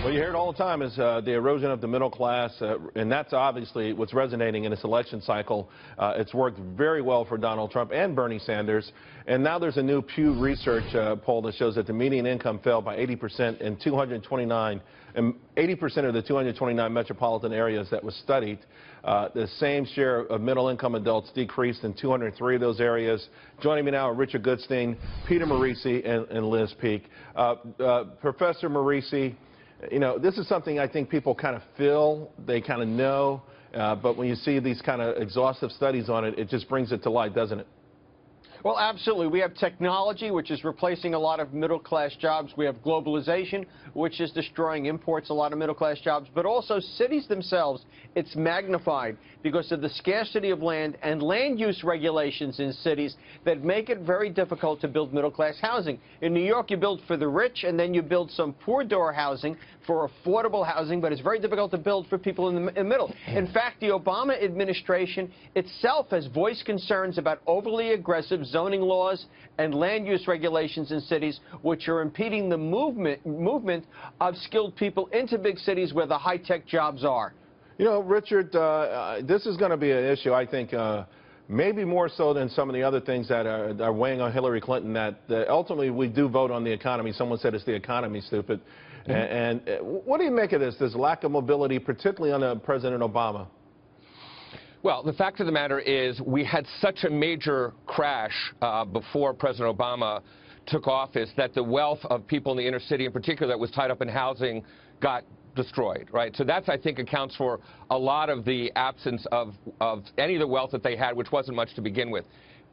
Well, you hear it all the time is the erosion of the middle class, and that's obviously what's resonating in this election cycle. It's worked very well for Donald Trump and Bernie Sanders. And now there's a new Pew Research poll that shows that the median income fell by 80% in 229, and 80% of the 229 metropolitan areas that was studied. The same share of middle-income adults decreased in 203 of those areas. Joining me now are Richard Goodstein, Peter Morici, and Liz Peek. Professor Morici, you know, this is something I think people kind of feel, they kind of know, but when you see these kind of exhaustive studies on it, it just brings it to light, doesn't it? Well, absolutely. We have technology, which is replacing a lot of middle-class jobs. We have globalization, which is destroying imports, a lot of middle-class jobs. But also cities themselves, it's magnified because of the scarcity of land and land use regulations in cities that make it very difficult to build middle-class housing. In New York, you build for the rich, and then you build some poor-door housing for affordable housing, but it's very difficult to build for people in the middle. In fact, the Obama administration itself has voiced concerns about overly aggressive zoning laws and land use regulations in cities, which are impeding the movement of skilled people into big cities where the high-tech jobs are. You know, Richard, this is going to be an issue, I think, maybe more so than some of the other things that are weighing on Hillary Clinton, that ultimately we do vote on the economy. Someone said it's the economy, stupid. And what do you make of this lack of mobility, particularly under President Obama? Well, the fact of the matter is we had such a major crash before President Obama took office that the wealth of people in the inner city in particular that was tied up in housing got destroyed, right? So that's, I think, accounts for a lot of the absence of any of the wealth that they had, which wasn't much to begin with.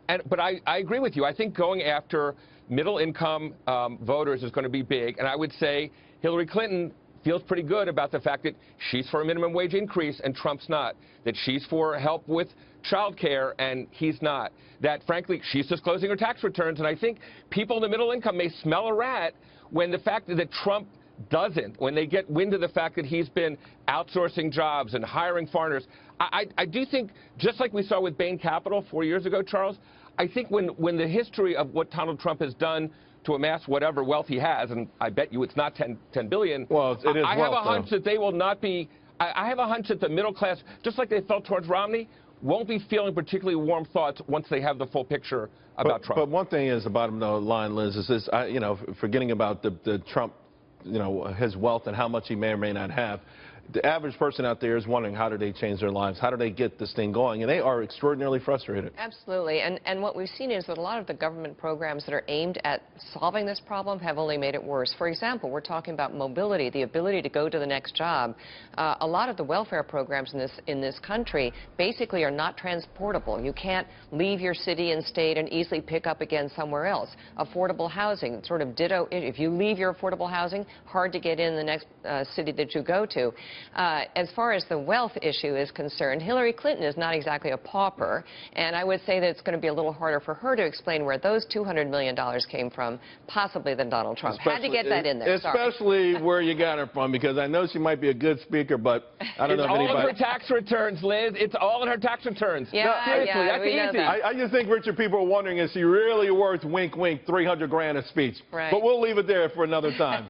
But I agree with you. I think going after middle-income voters is going to be big. And I would say Hillary Clinton feels pretty good about the fact that she's for a minimum wage increase and Trump's not, that she's for help with child care and he's not, that, frankly, she's disclosing her tax returns. And I think people in the middle income may smell a rat when the fact that Trump doesn't, when they get wind of the fact that he's been outsourcing jobs and hiring foreigners. I do think, just like we saw with Bain Capital 4 years ago, Charles, I think when the history of what Donald Trump has done to amass whatever wealth he has, and I bet you it's not 10 billion. Well, it is. I have a hunch that they will not be. I have a hunch that the middle class, just like they felt towards Romney, won't be feeling particularly warm thoughts once they have the full picture about Trump. But one thing is, the bottom line, Liz, is this: you know, forgetting about the Trump, you know, his wealth and how much he may or may not have. The average person out there is wondering, how do they change their lives? How do they get this thing going? And they are extraordinarily frustrated. Absolutely. And what we've seen is that a lot of the government programs that are aimed at solving this problem have only made it worse. For example, we're talking about mobility, the ability to go to the next job. A lot of the welfare programs in this country basically are not transportable. You can't leave your city and state and easily pick up again somewhere else. Affordable housing, sort of ditto. If you leave your affordable housing, hard to get in the next city that you go to. As far as the wealth issue is concerned, Hillary Clinton is not exactly a pauper, and I would say that it's going to be a little harder for her to explain where those $200 million came from, possibly, than Donald Trump. Had to get that in there. Especially where you got it from, because I know she might be a good speaker, but I don't know if anybody... It's all in her tax returns, Liz. It's all in her tax returns. Yeah, no, seriously, that's easy. I just think, Richard, people are wondering, is she really worth, wink, wink, 300 grand a speech? Right. But we'll leave it there for another time.